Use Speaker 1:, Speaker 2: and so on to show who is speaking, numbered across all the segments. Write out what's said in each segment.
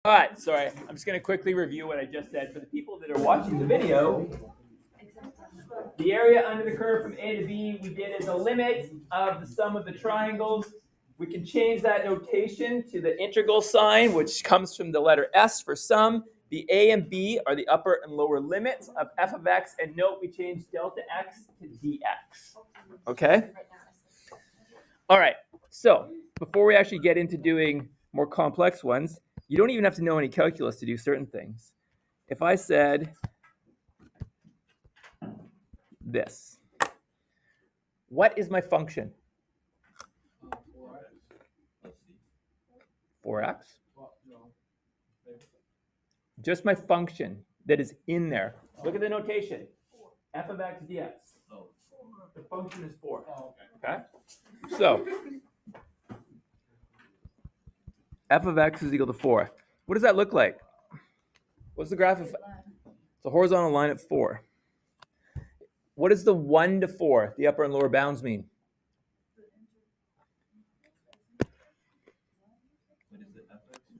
Speaker 1: All right, sorry. I'm just going to quickly review what I just said. For the people that are watching the video, the area under the curve from A to B we did as a limit of the sum of the triangles. We can change that notation to the integral sign, which comes from the letter S for sum. The A and B are the upper and lower limits of f of x. And note we changed delta x to dx. Okay? All right. So before we actually get into doing more complex ones, you don't even have to know any calculus to do certain things. If I said this, what is my function? 4x? Just my function that is in there. Look at the notation. F of x dx. The function is 4. Okay? So, f of x is equal to 4. What does that look like? What's the graph of? It's a horizontal line at 4. What does the 1 to 4, the upper and lower bounds, mean?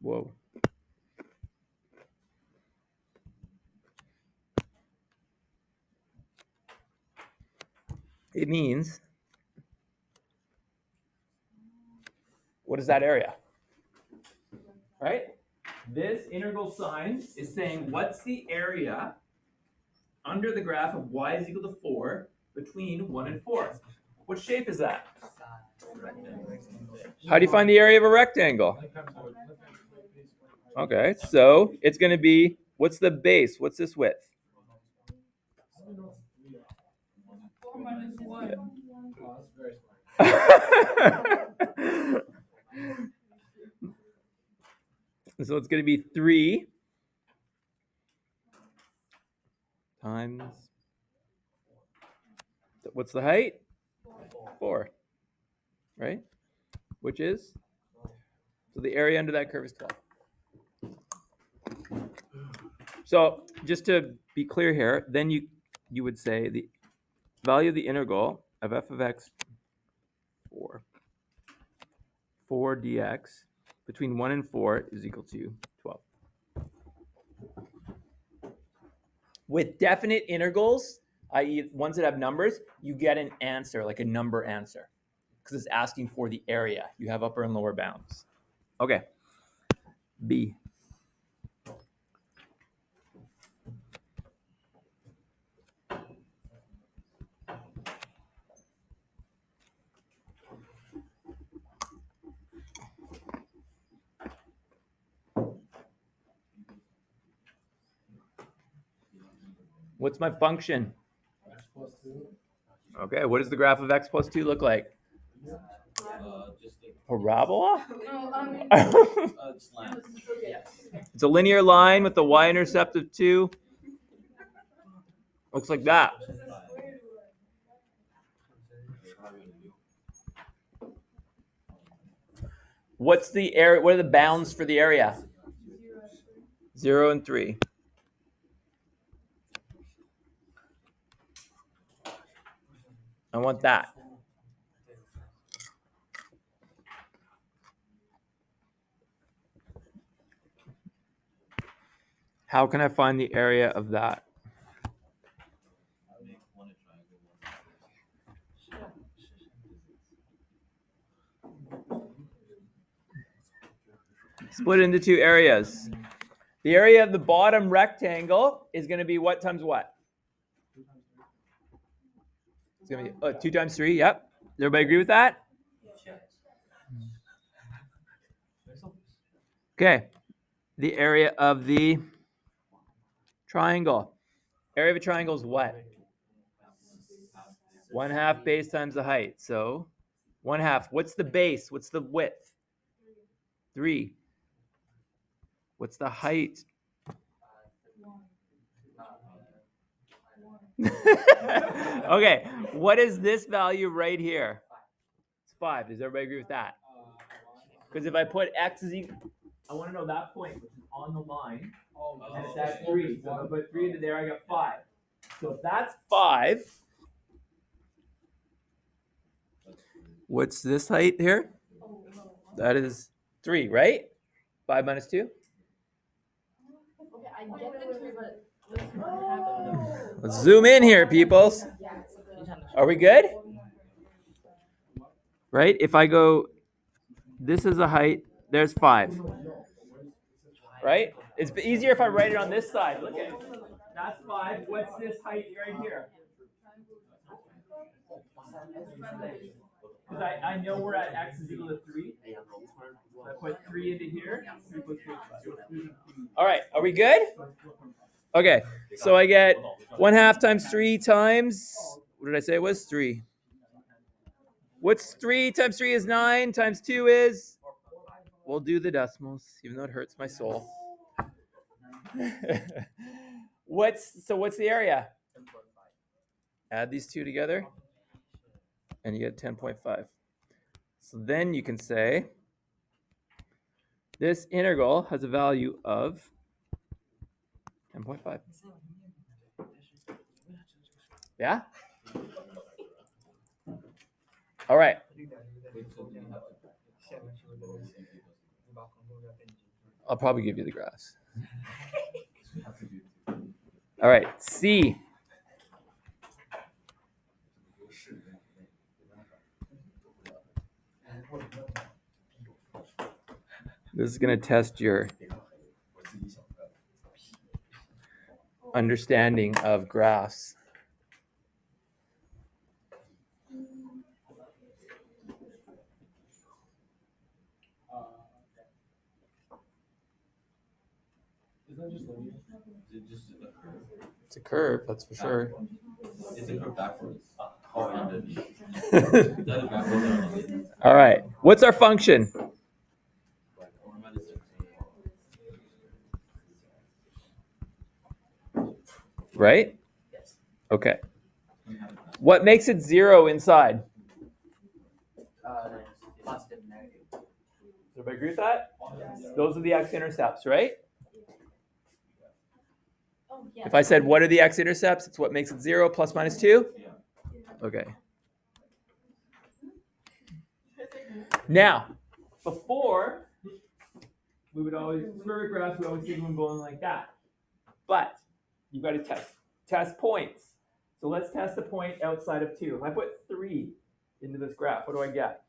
Speaker 1: Whoa. It means, what is that area? Right? This integral sign is saying what's the area under the graph of y is equal to 4 between 1 and 4. What shape is that? How do you find the area of a rectangle? Okay, so it's going to be, what's the base? What's this width? So it's going to be 3 times, what's the height? 4, right? Which is? So the area under that curve is 12. So just to be clear here, then you would say the value of the integral of f of x 4 dx between 1 and 4 is equal to 12. With definite integrals, i.e. ones that have numbers, you get an answer, like a number answer, because it's asking for the area. You have upper and lower bounds. Okay. B. What's my function?
Speaker 2: X plus 2.
Speaker 1: Okay, what does the graph of x plus 2 look like? Parabola? It's a linear line with the y-intercept of 2. Looks like that. What's the area? What are the bounds for the area? 0 and 3. I want that. How can I find the area of that? Split into 2 areas. The area of the bottom rectangle is going to be what times what? It's going to be 2 times 3. Yep. Does everybody agree with that? Okay. The area of the triangle. Area of a triangle is what? 1/2 base times the height. So 1/2. What's the base? What's the width? 3. What's the height? Okay. What is this value right here? It's 5. Does everybody agree with that? Because if I put x is equal, I want to know that point, which is on the line, and it's at 3. So if I put 3 into there, I got 5. So if that's 5, what's this height here? That is 3, right? 5 minus 2? Let's zoom in here, peoples. Are we good? Right? If I go, this is a height, there's 5. Right? It's easier if I write it on this side. Look at it. That's 5. What's this height right here? Because I know we're at x is equal to 3. So I put 3 into here. 3 plus 3 is 5. All right, are we good? Okay, so I get 1/2 times 3 times, what did I say it was? 3. What's 3 times 3 is 9, times 2 is, we'll do the decimals, even though it hurts my soul. What's the area? Add these two together, and you get 10.5. So then you can say, this integral has a value of 10.5. Yeah? All right. I'll probably give you the graphs. All right, C. This is going to test your understanding of graphs. It's a curve, that's for sure.
Speaker 2: It's a curve backwards.
Speaker 1: All right, what's our function? Right? Okay. What makes it 0 inside?
Speaker 3: Positive, negative.
Speaker 1: Does everybody agree with that? Those are the x-intercepts, right? If I said, what are the x-intercepts? It's what makes it 0, plus, minus 2? Okay. Now, before, we would always, square graphs, we always see them going like that. But you've got to test points. So let's test a point outside of 2. If I put 3 into this graph, what do I get?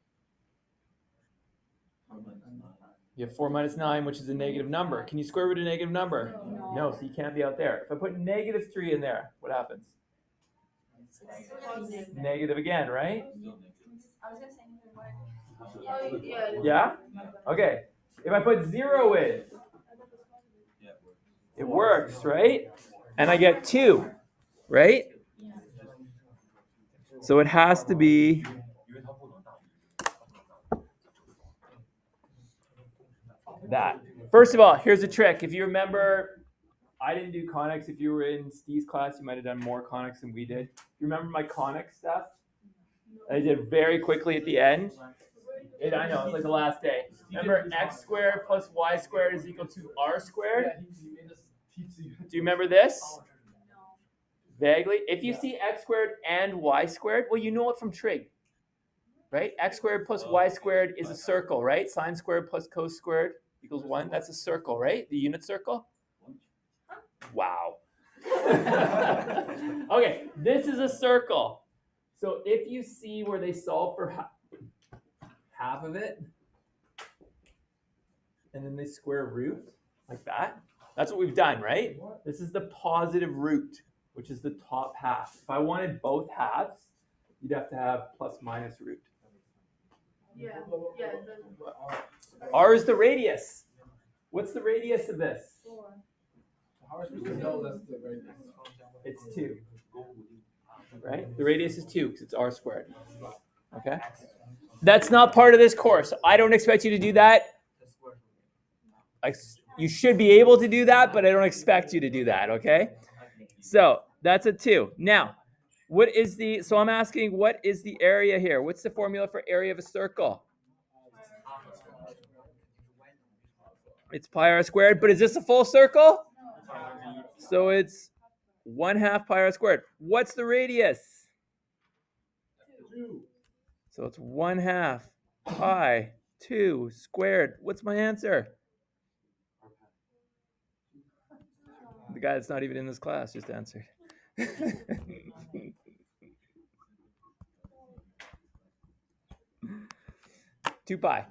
Speaker 1: You have 4 minus 9, which is a negative number. Can you square root a negative number? No, so you can't be out there. If I put negative 3 in there, what happens? Negative again, right? Yeah? Okay. If I put 0 in, it works, right? And I get 2, right? So it has to be that. First of all, here's a trick. If you remember, I didn't do conics. If you were in Steve's class, you might have done more conics than we did. You remember my conic stuff? I did very quickly at the end. I know, it's like the last day. Remember, x squared plus y squared is equal to r squared? Do you remember this? Vaguely. If you see x squared and y squared, well, you know it from trig, right? X squared plus y squared is a circle, right? Sine squared plus cos squared equals 1. That's a circle, right? The unit circle. Wow. Okay, this is a circle. So if you see where they solve for half of it, and then they square root like that, that's what we've done, right? This is the positive root, which is the top half. If I wanted both halves, you'd have to have plus minus root.
Speaker 4: Yeah.
Speaker 1: R is the radius. What's the radius of this?
Speaker 4: 4.
Speaker 5: How are we supposed to know that's the radius?
Speaker 1: It's 2. Right? The radius is 2 because it's r squared. Okay? That's not part of this course. I don't expect you to do that. You should be able to do that, but I don't expect you to do that, okay? So that's a 2. Now, so I'm asking, what is the area here? What's the formula for area of a circle? It's pi r squared, but is this a full circle? So it's 1/2 pi r squared. What's the radius?
Speaker 5: 2.
Speaker 1: So it's 1/2 pi 2 squared. What's my answer? The guy that's not even in this class just answered. 2 pi.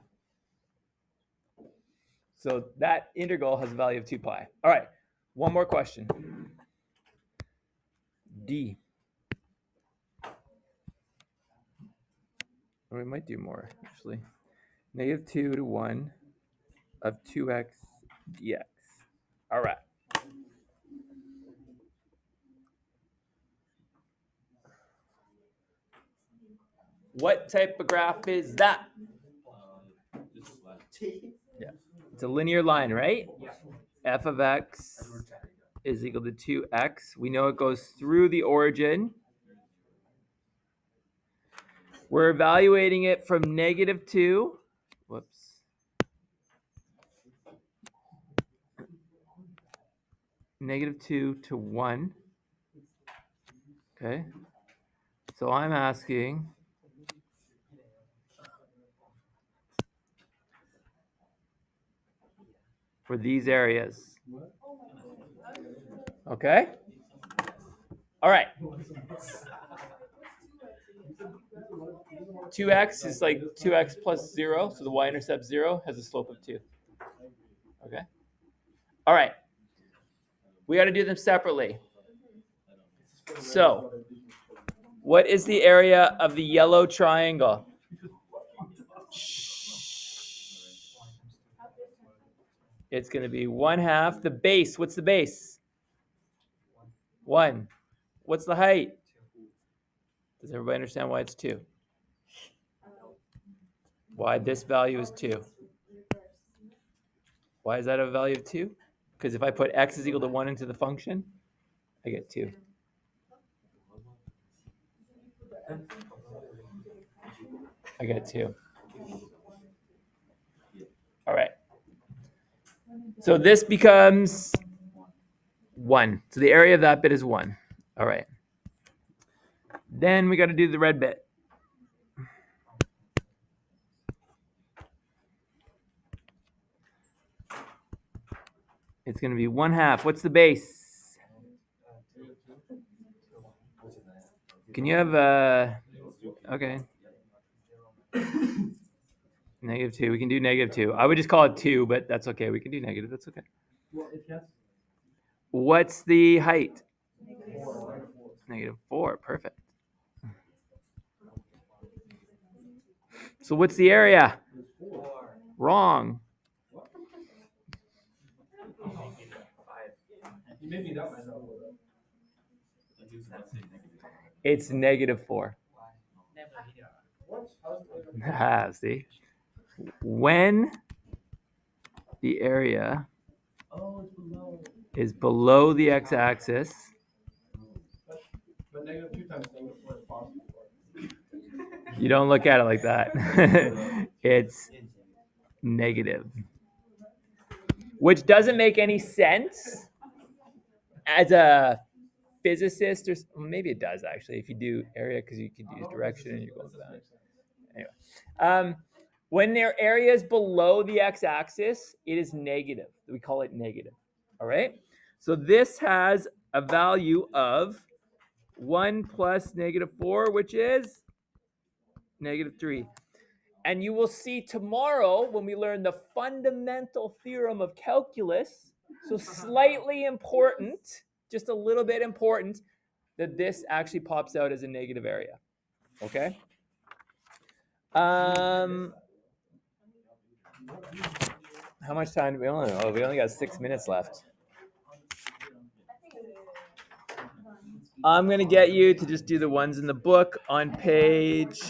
Speaker 1: So that integral has a value of 2 pi. All right, one more question. D. Or we might do more, actually. Negative 2 to 1 of 2x dx. All right. What type of graph is that? Yeah. It's a linear line, right? F of x is equal to 2x. We know it goes through the origin. We're evaluating it from negative 2. Whoops. Negative 2 to 1. Okay. So I'm asking for these areas. Okay? All right. 2x is like 2x plus 0, so the y-intercept 0 has a slope of 2. Okay? All right. We got to do them separately. So, what is the area of the yellow triangle? It's going to be 1/2 the base. What's the base? 1. What's the height? Does everybody understand why it's 2? Why this value is 2? Why is that a value of 2? Because if I put x is equal to 1 into the function, I get 2. I get 2. All right. So this becomes 1. So the area of that bit is 1. All right. Then we got to do the red bit. It's going to be 1/2. What's the base? Can you have okay. Negative 2. We can do negative 2. I would just call it 2, but that's okay. We can do negative. That's okay. What's the height? Negative 4. Perfect. So what's the area? Wrong. It's negative 4. See? When the area is below the x-axis,
Speaker 5: But negative 2 times negative 4 is possible.
Speaker 1: you don't look at it like that. It's negative. Which doesn't make any sense as a physicist, or maybe it does actually if you do area, because you could use direction and you're going down. Anyway, when their area is below the x-axis, it is negative. We call it negative. All right. So this has a value of 1 plus negative 4, which is negative 3. And you will see tomorrow when we learn the fundamental theorem of calculus, so slightly important, just a little bit important, that this actually pops out as a negative area. Okay? How much time do we only know? We only got 6 minutes left. I'm going to get you to just do the ones in the book on page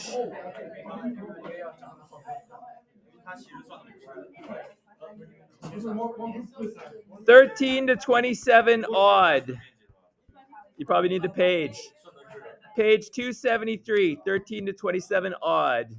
Speaker 1: 13 to 27 odd. You probably need the page. Page 273, 13 to 27 odd.